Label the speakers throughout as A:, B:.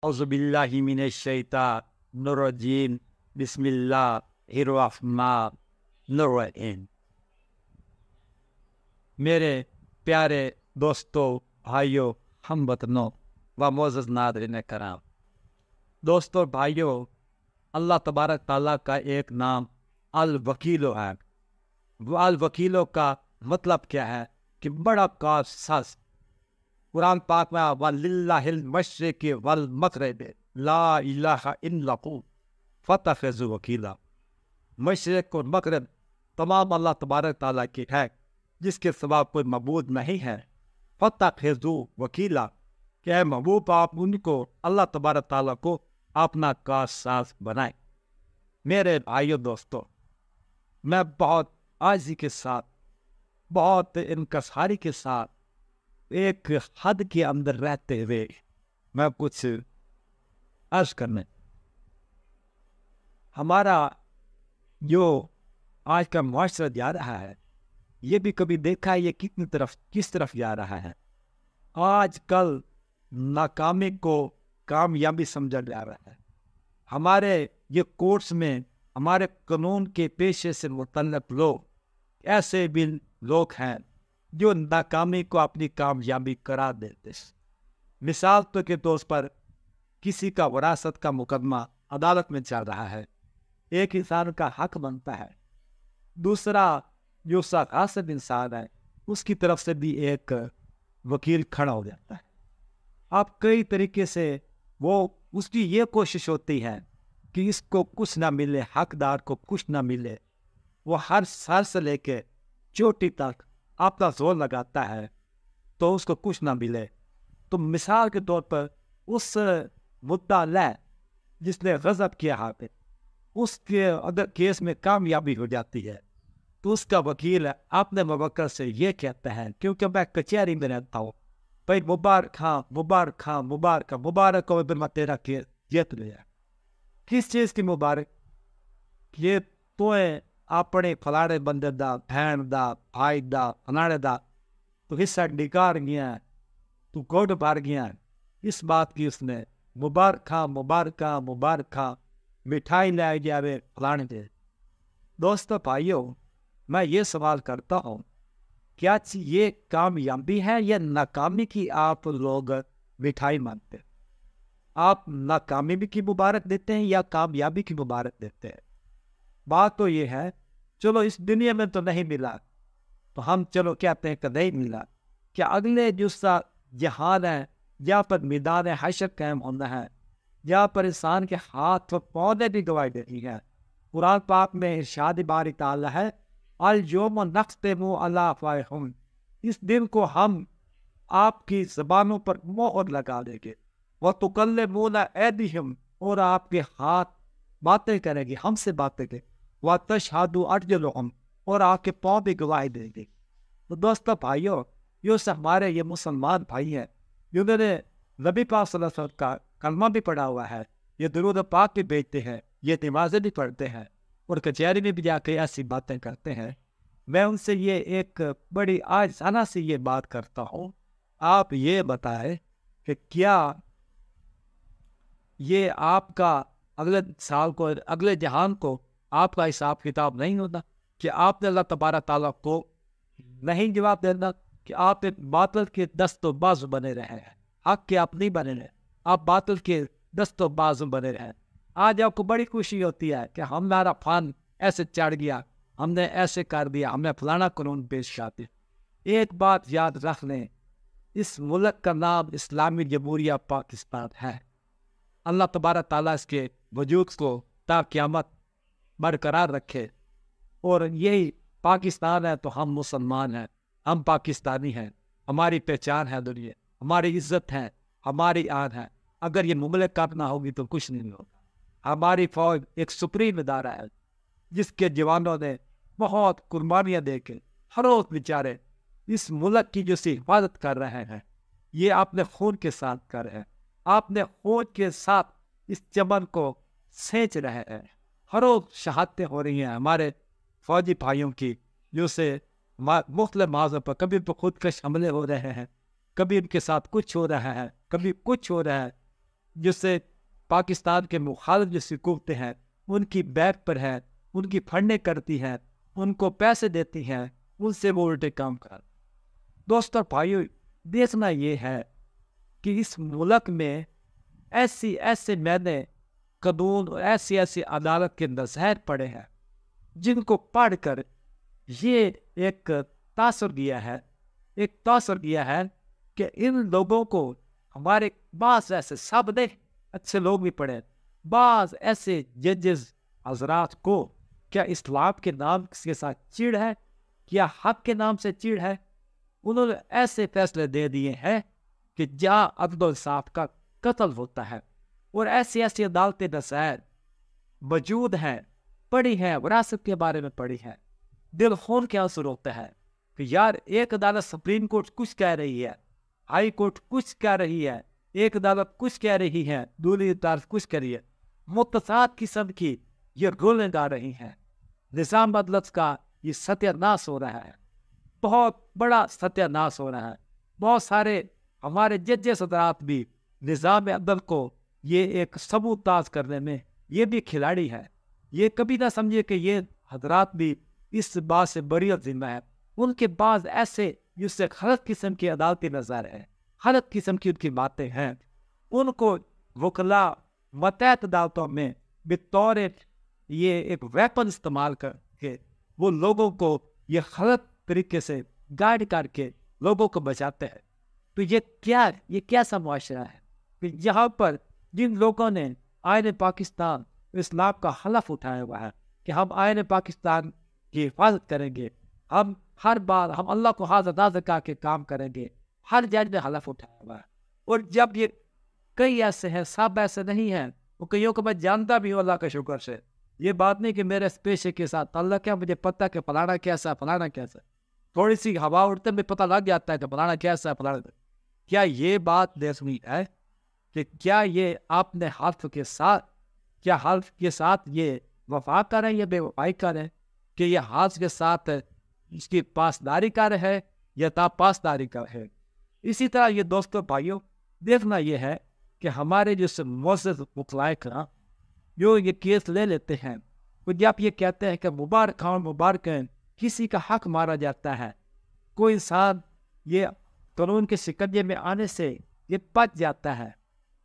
A: اعوذ باللہ من الشیطان الرجیم بسم اللہ الرحمن الرحیم۔ میرے پیارے دوستوں، بھائیوں، ہم وطنوں و معزز ناظرین کرام، دوستوں بھائیوں، اللہ تبارک تعالیٰ کا ایک نام الوکیلو ہے۔ وہ الوکیلو کا مطلب کیا ہے کہ بڑا کار ساز۔ قرآن پاک میں وَلِلَّهِ الْمَشْرِقِ وَالْمَغْرِبِ لَا إِلَٰهَ إِلَّا هُوَ فَاتَّخِذُوهُ وَكِيلًا۔ مشرق اور مغرب تمام اللہ تبارک تعالیٰ کی ہے، جس کے سوا کوئی معبود نہیں ہے۔ فَاتَّخِذُوهُ وَكِيلًا کہ اے محبوب، آپ ان کو، اللہ تبارک تعالیٰ کو اپنا کار ساز بنائیں۔ میرے بھائیو دوستوں، میں بہت عاجزی کے ساتھ، بہت انکساری کے ساتھ، ایک حد کے اندر رہتے ہوئے میں کچھ عرض کرنے۔ ہمارا جو آج کا معاشرہ جا رہا ہے، یہ بھی کبھی دیکھا ہے یہ کس طرف جا رہا ہے۔ آج کل ناکامی کو کامیابی سمجھا جا رہا ہے۔ ہمارے یہ کورس میں ہمارے قانون کے پیشے سے متعلق لوگ، ایسے بھی لوگ ہیں جو ناکامی کو اپنی کامیابی قرار دیتے۔ مثال کے طور پر کسی کا وراثت کا مقدمہ عدالت میں چل رہا ہے، ایک انسان کا حق بنتا ہے، دوسرا جو غاصب انسان ہے اس کی طرف سے بھی ایک وکیل کھڑا ہو جاتا ہے۔ اب کئی طریقے سے وہ اس کی یہ کوشش ہوتی ہے کہ اس کو کچھ نہ ملے، حقدار کو کچھ نہ ملے۔ وہ ہر سر سے لے کے چوٹی تک اپنا زور لگاتا ہے تو اس کو کچھ نہ ملے۔ تو مثال کے طور پر اس مدعا لے جس نے غضب کیا حاکم، اس کے اگر کیس میں کامیابی ہو جاتی ہے تو اس کا وکیل اپنے موکل سے یہ کہتا ہے، کیونکہ میں کچہری میں رہتا ہوں، بھائی مبارک ہاں، مبارک ہاں، مبارک ہاں، مبارک ہو میں تیرا کیس جیت لیا۔ کس چیز کی مبارک؟ یہ تو اپنے فلانے بندے دا، بہن دا، بھائی دا، فلانے دا تو حصہ نکار گیا، تو کوٹ بھر گیا، اس بات کی اس نے مبارک ہاں، مبارک ہاں، مبارک ہاں، مٹھائی لے جاوے فلانے دے۔ دوستو بھائیو، میں یہ سوال کرتا ہوں، کیا یہ کامیابی ہے یا ناکامی کی آپ لوگ مٹھائی مانگتے ہیں؟ آپ ناکامی کی مبارک دیتے ہیں یا کامیابی کی مبارک دیتے ہیں؟ بات تو یہ ہے، چلو اس دنیا میں تو نہیں ملا تو ہم چلو کہتے ہیں کہ نہیں ملا، کیا اگلے جو جہان ہے، جہاں پر میدان حشر قائم ہونا ہے، جہاں پر انسان کے ہاتھ و پودے بھی گواہی دیتی ہے۔ قرآن پاک میں ارشاد باری تعالیٰ ہے، اليوم نختم علی افواہہم، اس دن کو ہم آپ کی زبانوں پر مہر لگا دیں گے، وتکلمنا ایدیہم، اور آپ کے ہاتھ باتیں کریں گے، ہم سے باتیں کریں، وتشہد ارجلہم، اور آپ کے پاؤں بھی گواہی دیں گے۔ تو دوستو بھائیو، یہ ہمارے یہ مسلمان بھائی ہیں جنہوں نے نبی پاک صلی اللہ علیہ وسلم کا کلمہ بھی پڑھا ہوا ہے، یہ درود پاک بھی بیچتے ہیں، یہ نمازیں بھی پڑھتے ہیں، اور کچہری میں بھی جا کے ایسی باتیں کرتے ہیں۔ میں ان سے یہ ایک بڑی عاجزانہ سے یہ بات کرتا ہوں، آپ یہ بتائیں کہ کیا یہ آپ کا اگلے سال کو، اگلے جہان کو آپ کا حساب کتاب نہیں ہوتا کہ آپ نے اللہ تبارک تعالیٰ کو نہیں جواب دینا کہ آپ ایک باطل کے دست و بازو بنے رہے ہیں، حق کے آپ نہیں بنے رہے، آپ باطل کے دست و بازو بنے رہے۔ آج آپ کو بڑی خوشی ہوتی ہے کہ ہمارا فن ایسے چڑھ گیا، ہم نے ایسے کر دیا، ہم نے فلانا قانون پیش کر دیا۔ ایک بات یاد رکھ لیں، اس ملک کا نام اسلامی جمہوریہ پاکستان ہے۔ اللہ تبارک تعالیٰ اس کے وجود کو تا قیامت برقرار رکھے، اور یہی پاکستان ہے تو ہم مسلمان ہیں، ہم پاکستانی ہیں، ہماری پہچان ہے دنیا، ہماری عزت ہے، ہماری آن ہے۔ اگر یہ مملکت نہ ہوگی تو کچھ نہیں ہوگا۔ ہماری فوج ایک سپریم ادارہ ہے جس کے جوانوں نے بہت قربانیاں دے کے ہر روز بیچارے اس ملک کی جو سی حفاظت کر رہے ہیں، یہ اپنے خون کے ساتھ کر رہے ہیں، اپنے خون کے ساتھ اس چمن کو سینچ رہے ہیں۔ ہر روز شہادتیں ہو رہی ہیں ہمارے فوجی بھائیوں کی، جو سے مختلف موضوع پر کبھی تو خودکش حملے ہو رہے ہیں، کبھی ان کے ساتھ کچھ ہو رہا ہے، کبھی کچھ ہو رہا ہے۔ جسے پاکستان کے مخالف جو حکومتیں ہیں ان کی بیک پر ہے، ان کی فنڈیں کرتی ہیں، ان کو پیسے دیتی ہیں، ان سے وہ الٹے کام کر۔ دوستوں بھائیو، دیکھنا یہ ہے کہ اس ملک میں ایسے میں نے قانون اور ایسی عدالت کے نظائر پڑے ہیں جن کو پڑھ کر یہ ایک تاثر دیا ہے کہ ان لوگوں کو، ہمارے بعض ایسے، سب نے اچھے لوگ بھی پڑھے، بعض ایسے ججز حضرات کو کیا اسلام کے نام کے ساتھ چڑ ہے، کیا حق کے نام سے چڑ ہے، انہوں نے ایسے فیصلے دے دیے ہیں کہ جہاں عدل و انصاف کا قتل ہوتا ہے، اور ایسی عدالتیں نظائر موجود ہیں، پڑھی ہیں، وراثت کے بارے میں پڑھی ہیں، دل خون کے آنسو روتا ہے کہ یار ایک عدالت سپریم کورٹ کچھ کہہ رہی ہے، ہائی کورٹ کچھ کہہ رہی ہے، ایک عدالت کچھ کہہ رہی ہے، دوسری عدالت کچھ کہہ رہی ہے، متضاد قسم کی یہ رولیں آ رہی ہیں، نظام عدالت کا یہ ستیہ ناش ہو رہا ہے، بہت بڑا ستیہ ناش ہو رہا ہے۔ بہت سارے ہمارے ججز حضرات بھی نظام عدل کو یہ ایک سبوتاژ کرنے میں یہ بھی کھلاڑی ہے۔ یہ کبھی نہ سمجھے کہ یہ حضرات بھی اس بات سے بری ذمہ ہے۔ ان کے بعض ایسے جس سے غلط قسم کی عدالتی نظر ہے، غلط قسم کی ان کی باتیں ہیں، ان کو وکلا ماتحت عدالتوں میں بطور یہ ایک ویپن استعمال کر کے وہ لوگوں کو یہ غلط طریقے سے گائیڈ کر کے لوگوں کو بچاتے ہیں۔ تو یہ کیسا معاشرہ ہے کہ جہاں پر جن لوگوں نے آئین پاکستان اسلام کا حلف اٹھایا ہوا ہے کہ ہم آئین پاکستان کی حفاظت کریں گے، ہم ہر بار ہم اللہ کو حاضر ناظر کر کے کام کریں گے، ہر جج نے حلف اٹھایا ہوا ہے۔ اور جب یہ کئی ایسے ہیں، سب ایسے نہیں ہیں، وہ کئیوں کو میں جانتا بھی ہوں اللہ کا شکر سے، یہ بات نہیں کہ میرے اس پیشے کے ساتھ تعلق ہے، مجھے پتہ کہ فلانا کیسا ہے، تھوڑی سی ہوا اڑتے میں پتہ لگ جاتا ہے کہ فلانا کیسا ہے، فلانا۔ کیا یہ بات دیکھنی ہے کہ کیا یہ آپ نے حلف کے ساتھ یہ وفا کریں یا بے وفائی کریں، کہ یہ حلف کے ساتھ اس کی پاسداری کر ہے یا پاسداری کر ہے۔ اسی طرح یہ دوستوں بھائیوں، دیکھنا یہ ہے کہ ہمارے جس معزز وکلائے کرام جو یہ کیس لے لیتے ہیں، وہ جب یہ کہتے ہیں کہ مبارک کسی کا حق مارا جاتا ہے، کوئی انسان یہ قانون کے شکنجے میں آنے سے یہ بچ جاتا ہے،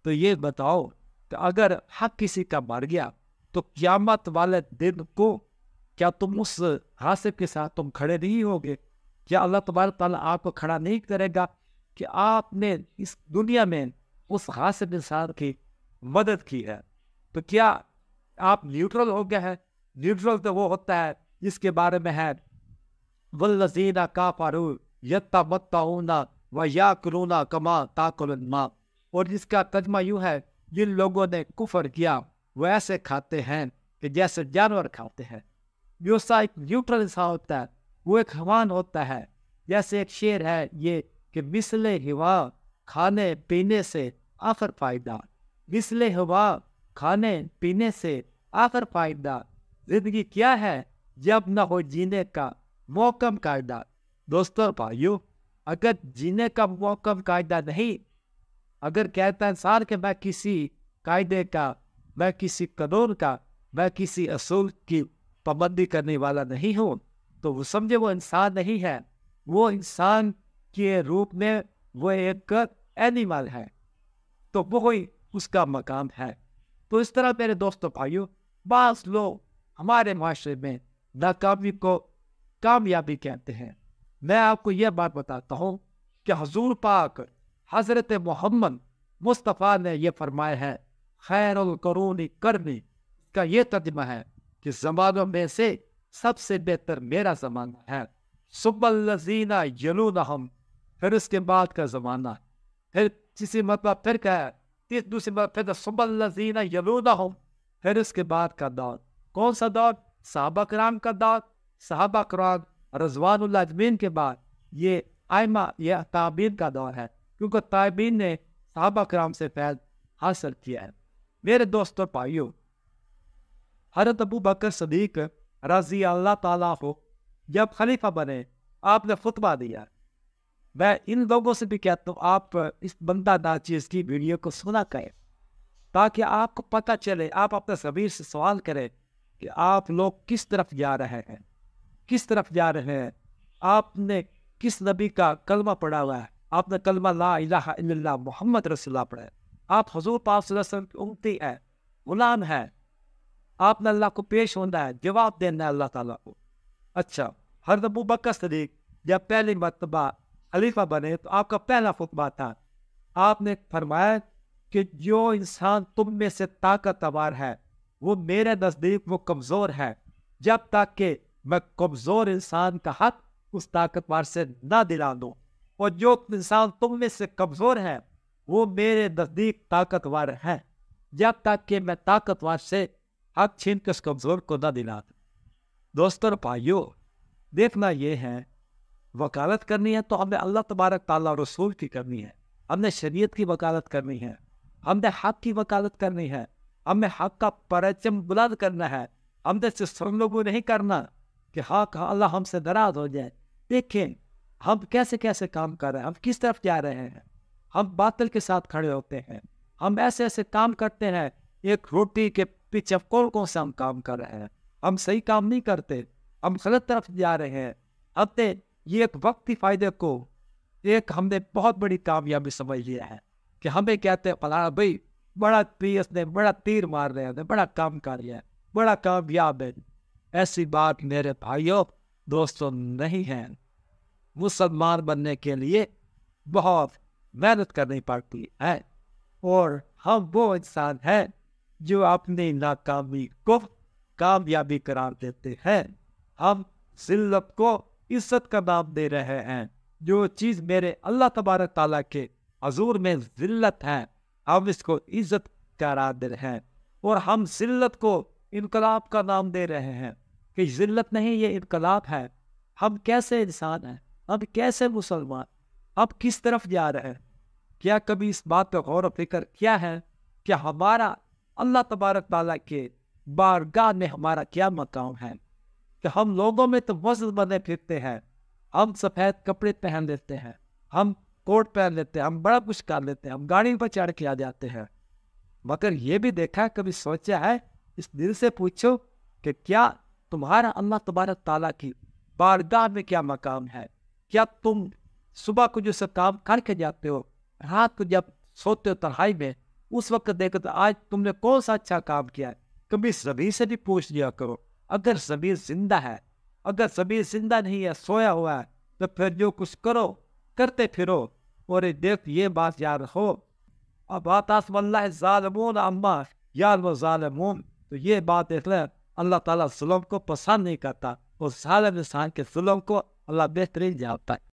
A: تو یہ بتاؤ کہ اگر حق کسی کا مر گیا تو قیامت والے دن کو کیا تم اس حادثے کے ساتھ تم کھڑے نہیں ہوگے؟ کیا اللہ تبارک تعالیٰ آپ کو کھڑا نہیں کرے گا کہ آپ نے اس دنیا میں اس حادثے انسان کی مدد کی ہے؟ تو کیا آپ نیوٹرل ہو گئے ہیں؟ نیوٹرل تو وہ ہوتا ہے جس کے بارے میں ہے والذین کفروا یتمتعون ویاکلون کما تاکل النار، اور جس کا ترجمہ یوں ہے، جن لوگوں نے کفر کیا وہ ایسے کھاتے ہیں کہ جیسے جانور کھاتے ہیں۔ جو سا ایک نیوٹرل انسان ہوتا ہے، وہ ایک حیوان ہوتا ہے، جیسے ایک شعر ہے یہ کہ مثل ہوا کھانے پینے سے آخر فائدہ، مثل ہوا کھانے پینے سے آخر فائدہ، زندگی کیا ہے جب نہ ہو جینے کا محکم قاعدہ۔ دوستوں بھائیو، اگر جینے کا محکم قاعدہ نہیں، اگر کہتا ہے انسان کہ میں کسی قاعدے کا، میں کسی قانون کا، میں کسی اصول کی پابندی کرنے والا نہیں ہوں، تو وہ سمجھے وہ انسان نہیں ہے، وہ انسان کے روپ میں وہ ایک اینیمل ہے، تو وہی اس کا مقام ہے۔ تو اس طرح میرے دوستوں بھائیو، بعض لوگ ہمارے معاشرے میں ناکامی کو کامیابی کہتے ہیں۔ میں آپ کو یہ بات بتاتا ہوں کہ حضور پاک حضرت محمد مصطفیٰ نے یہ فرمایا ہے، خیر القرون قرنی، اس کا یہ ترجمہ ہے کہ زمانوں میں سے سب سے بہتر میرا زمانہ ہے، ثم الذین یلونہم، پھر اس کے بعد کا زمانہ، پھر کسی مطلب پھر کیا ہے، دوسری بات پھر ثم الذین یلونہم، پھر اس کے بعد کا دور، کون سا دور؟ صحابہ کرام کا دور۔ صحابہ کرام رضوان اللہ اجمعین کے بعد یہ ائمہ، یہ تابعین کا دور ہے، کیونکہ تابعین نے صحابہ کرام سے فیض حاصل کیا ہے۔ میرے دوستوں بھائیوں، حضرت ابو بکر صدیق رضی اللہ تعالیٰ عنہ جب خلیفہ بنے، آپ نے خطبہ دیا۔ میں ان لوگوں سے بھی کہتا ہوں آپ اس بندہ ناچیز کی ویڈیو کو سنا کریں، تاکہ آپ کو پتہ چلے، آپ اپنے ضمیر سے سوال کریں کہ آپ لوگ کس طرف جا رہے ہیں، کس طرف جا رہے ہیں. آپ نے کس نبی کا کلمہ پڑھا ہوا ہے؟ آپ نے کلمہ لا الہ الا اللہ محمد رسول اللہ پڑھا ہے. آپ حضور پاک صلی اللہ علیہ وسلم کی امتی ہے، غلام ہے. آپ نے اللہ کو پیش ہونا ہے، جواب دینا ہے اللہ تعالیٰ کو. اچھا، حضرت ابوبکر صدیق جب پہلی مرتبہ خلیفہ بنے تو آپ کا پہلا خطبہ تھا. آپ نے فرمایا کہ جو انسان تم میں سے طاقتور ہے وہ میرے نزدیک وہ کمزور ہے، جب تک کہ میں کمزور انسان کا حق اس طاقتور سے نہ دلا دوں، اور جو انسان تم میں سے کمزور ہے وہ میرے نزدیک طاقتور ہے، جب تک کہ میں طاقتور سے حق چھین کے اس کمزور کو نہ دلا دوں. دوستوں اور بھائیوں، دیکھنا یہ ہے، وکالت کرنی ہے تو ہم نے اللہ تبارک تعالیٰ رسول کی کرنی ہے، ہم نے شریعت کی وکالت کرنی ہے، ہم نے حق کی وکالت کرنی ہے، ہمیں حق کا پرچم بلند کرنا ہے. ہم نے صرف سن لوگوں نہیں کرنا کہ ہاں کہا اللہ ہم سے ناراض ہو جائے. دیکھیں ہم کیسے کیسے کام کر رہے ہیں، ہم کس طرف جا رہے ہیں. ہم باطل کے ساتھ کھڑے ہوتے ہیں، ہم ایسے ایسے کام کرتے ہیں، ایک روٹی کے پیچھے کون سے ہم کام کر رہے ہیں. ہم صحیح کام نہیں کرتے، ہم غلط طرف جا رہے ہیں. ہم نے یہ ایک وقتی فائدے کو ہم نے بہت بڑی کامیابی سمجھ لیا ہے کہ ہمیں کہتے ہیں فلانا بھائی بڑا اس نے بڑا تیر مار رہے ہیں، بڑا کام کر لیا ہے، بڑا کامیاب ہے. ایسی بات میرے بھائیوں دوستوں نہیں ہے. مسلمان بننے کے لیے بہت محنت کرنی پڑتی ہے، اور ہم وہ انسان ہیں جو اپنی ناکامی کو کامیابی قرار دیتے ہیں. ہم ذلت کو عزت کا نام دے رہے ہیں. جو چیز میرے اللہ تبارک تعالیٰ کے حضور میں ذلت ہے، ہم اس کو عزت قرار دے رہے ہیں. اور ہم ذلت کو انقلاب کا نام دے رہے ہیں کہ ذلت نہیں، یہ انقلاب ہے. ہم کیسے انسان ہیں، ہم کیسے مسلمان، اب کس طرف جا رہے ہیں؟ کیا کبھی اس بات پہ غور و فکر کیا ہے کہ ہمارا اللہ تبارک تعالیٰ کے بارگاہ میں ہمارا کیا مقام ہے؟ کہ ہم لوگوں میں تو وزن بنے پھرتے ہیں، ہم سفید کپڑے پہن لیتے ہیں، ہم کوٹ پہن لیتے ہیں، ہم بڑا کچھ کر لیتے ہیں، ہم گاڑی پر چڑھ کے آ جاتے ہیں. مگر یہ بھی دیکھا، کبھی سوچا ہے، اس دل سے پوچھو کہ کیا تمہارا اللہ تبارک تعالیٰ کی بارگاہ میں کیا مقام ہے؟ کیا تم صبح کو جو سب کام کر کے جاتے ہو، رات کو جب سوتے ہو تنہائی میں، اس وقت دیکھو تو آج تم نے کون سا اچھا کام کیا ہے؟ کبھی ضمیر سے بھی پوچھ لیا کرو. اگر ضمیر زندہ ہے، اگر ضمیر زندہ نہیں ہے، سویا ہوا ہے، تو پھر جو کچھ کرو کرتے پھرو. اور دیکھ یہ بات یاد رکھو، اب آتاس واللہ ظالمون اما یار ظالمون، تو یہ بات دیکھ لیں، اللہ تعالیٰ ظلم کو پسند نہیں کرتا، اور ظالم انسان کے ظلم کو اللہ بہترین جانتا ہے.